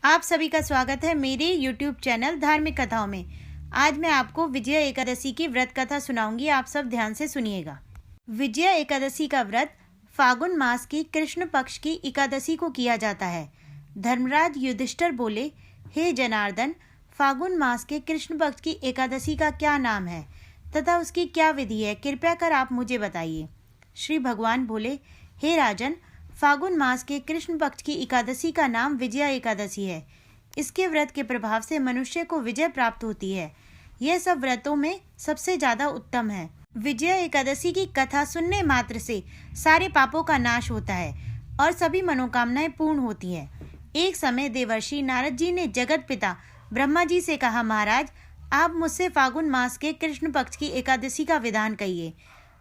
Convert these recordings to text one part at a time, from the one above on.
आप सभी का स्वागत है मेरे YouTube चैनल धार्मिक कथाओं में। आज मैं आपको विजया एकादशी की व्रत कथा सुनाऊंगी। आप सब ध्यान से सुनिएगा। विजया एकादशी का व्रत फागुन मास की कृष्ण पक्ष की एकादशी को किया जाता है। धर्मराज युधिष्ठिर बोले, हे जनार्दन, फागुन मास के कृष्ण पक्ष की एकादशी का क्या नाम है तथा उसकी क्या विधि है, कृपया कर आप मुझे बताइए। श्री भगवान बोले, हे राजन, फागुन मास के कृष्ण पक्ष की एकादशी का नाम विजया एकादशी है। इसके व्रत के प्रभाव से मनुष्य को विजय प्राप्त होती है। यह सब व्रतों में सबसे ज्यादा उत्तम है। विजया एकादशी की कथा सुनने मात्र से सारे पापों का नाश होता है और सभी मनोकामनाएं पूर्ण होती हैं। एक समय देवर्षि नारद जी ने जगत पिता ब्रह्मा जी से कहा, महाराज, आप मुझसे फागुन मास के कृष्ण पक्ष की एकादशी का विधान कहिए।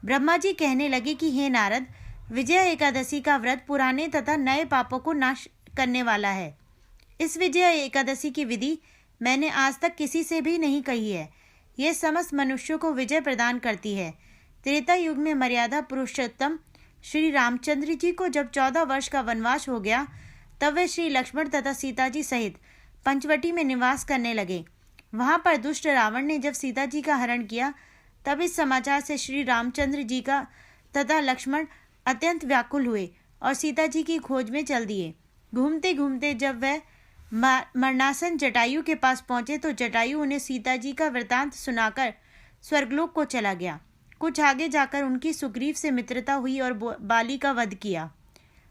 ब्रह्मा जी कहने लगे कि हे नारद, विजया एकादशी का व्रत पुराने तथा नए पापों को नाश करने वाला है। इस विजया एकादशी की विधि मैंने आज तक किसी से भी नहीं कही है। यह समस्त मनुष्यों को विजय प्रदान करती है। त्रेता युग में मर्यादा पुरुषोत्तम श्री रामचंद्र जी को जब 14 वर्ष का वनवास हो गया, तब वे श्री लक्ष्मण तथा सीता जी सहित पंचवटी में निवास करने लगे। वहां पर दुष्ट रावण ने जब सीता जी का हरण किया, तब इस समाचार से श्री रामचंद्र जी का तथा लक्ष्मण अत्यंत व्याकुल हुए और सीता जी की खोज में चल दिए। घूमते घूमते जब वह मरणासन जटायु के पास पहुंचे, तो जटायु उन्हें सीता जी का वृतांत सुनाकर स्वर्गलोक को चला गया। कुछ आगे जाकर उनकी सुग्रीव से मित्रता हुई और बाली का वध किया।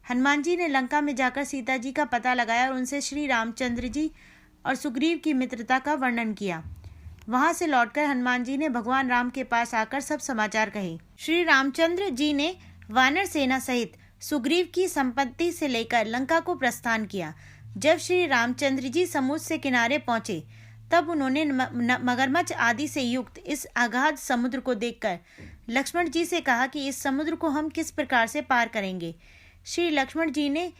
हनुमान जी ने लंका में जाकर सीता जी का पता लगाया और उनसे श्री रामचंद्र जी और सुग्रीव की मित्रता का वर्णन किया। वहां से लौटकर हनुमान जी ने भगवान राम के पास आकर सब समाचार कहे। श्री रामचंद्र जी ने वानर सेना सहित सुग्रीव की संपत्ति से लेकर लंका को प्रस्थान किया। जब श्री रामचंद्र जी समुद्र से किनारे पहुंचे, तब उन्होंने मगरमच्छ आदि से युक्त इस अगाध समुद्र को देखकर लक्ष्मण जी से कहा कि इस समुद्र को हम किस प्रकार से पार करेंगे। श्री लक्ष्मण जी ने,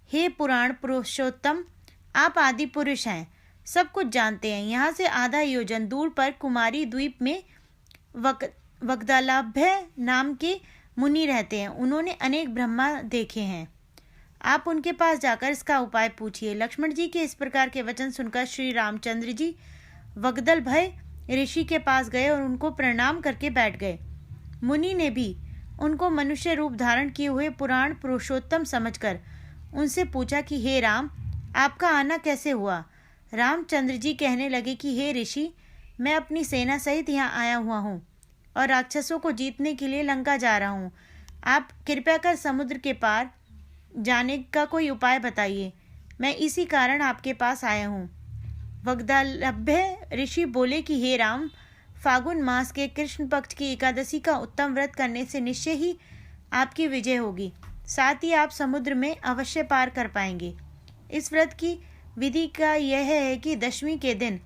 हे पुराण पुरुषोत्तम, आप आदि पुरुष हैं, सब कुछ जानते हैं। यहाँ से आधा योजन दूर पर कुमारी द्वीप में वग्दलाभ्य नाम के मुनि रहते हैं। उन्होंने अनेक ब्रह्मा देखे हैं। आप उनके पास जाकर इसका उपाय पूछिए। लक्ष्मण जी के इस प्रकार के वचन सुनकर श्री रामचंद्र जी वग्दलभय ऋषि के पास गए और उनको प्रणाम करके बैठ गए। मुनि ने भी उनको मनुष्य रूप धारण किए हुए पुराण पुरुषोत्तम समझकर उनसे पूछा कि हे राम, आपका आना कैसे हुआ। रामचंद्र जी कहने लगे कि हे ऋषि, मैं अपनी सेना सहित यहाँ आया हुआ हूँ और राक्षसों को जीतने के लिए लंका जा रहा हूँ। आप कृपया कर समुद्र के पार जाने का कोई उपाय बताइए। मैं इसी कारण आपके पास आया हूँ। वग्दलभ्य ऋषि बोले कि हे राम, फागुन मास के कृष्ण पक्ष की एकादशी का उत्तम व्रत करने से निश्चय ही आपकी विजय होगी। साथ ही आप समुद्र में अवश्य पार कर पाएंगे। इस व्रत की विधि का यह है कि दशमी के दिन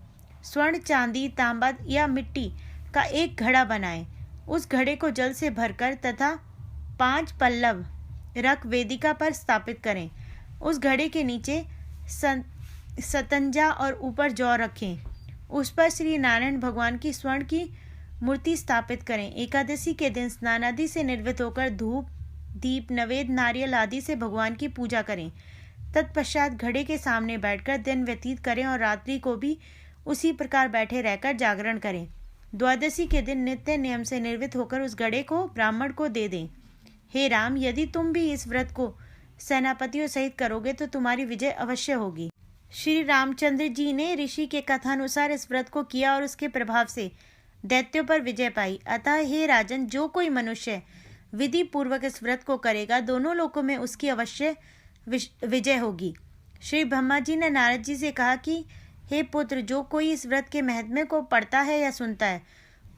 स्वर्ण, चांदी, तांबा या मिट्टी का एक घड़ा बनाएं। उस घड़े को जल से भरकर तथा 5 पल्लव रख वेदिका पर स्थापित करें। उस घड़े के नीचे सतंजा और ऊपर जौ रखें। उस पर श्री नारायण भगवान की स्वर्ण की मूर्ति स्थापित करें। एकादशी के दिन स्नान आदि से निर्वृत्त होकर धूप, दीप, नवेद, नारियल आदि से भगवान की पूजा करें। तत्पश्चात घड़े के सामने बैठकर दिन व्यतीत करें और रात्रि को भी उसी प्रकार बैठे रहकर जागरण करें। द्वादशी के दिन नित्य नियम से निर्वृत्त होकर उस घड़े को ब्राह्मण को दे दें। हे राम, यदि तुम भी इस व्रत को सेनापतियों सहित करोगे तो तुम्हारी विजय अवश्य होगी। श्री रामचंद्र जी ने ऋषि के कथानुसार इस व्रत को किया और उसके प्रभाव से दैत्यों पर विजय पाई। अतः हे राजन, जो कोई मनुष्य विधि पूर्वक इस व्रत को करेगा, दोनों लोकों में उसकी अवश्य विजय होगी। श्री ब्रह्मा जी ने नारद जी से कहा कि हे पुत्र, जो कोई इस व्रत के महत्व को पढ़ता है या सुनता है,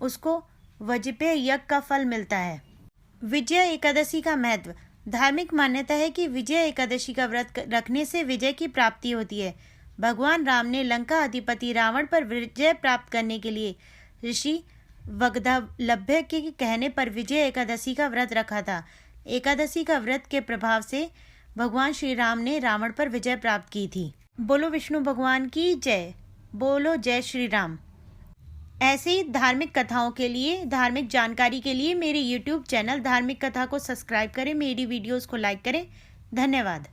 उसको वज्रपेय यज्ञ का फल मिलता है। विजया एकादशी का महत्व। धार्मिक मान्यता है कि विजया एकादशी का व्रत रखने से विजय की प्राप्ति होती है। भगवान राम ने लंका अधिपति रावण पर विजय प्राप्त करने के लिए ऋषि वग्दलभ्य के कहने पर विजय एकादशी का व्रत रखा था। एकादशी का व्रत के प्रभाव से भगवान श्री राम ने रावण पर विजय प्राप्त की थी। बोलो विष्णु भगवान की जय। बोलो जय श्री राम। ऐसे ही धार्मिक कथाओं के लिए, धार्मिक जानकारी के लिए मेरे YouTube चैनल धार्मिक कथा को सब्सक्राइब करें, मेरी वीडियोस को लाइक करें। धन्यवाद।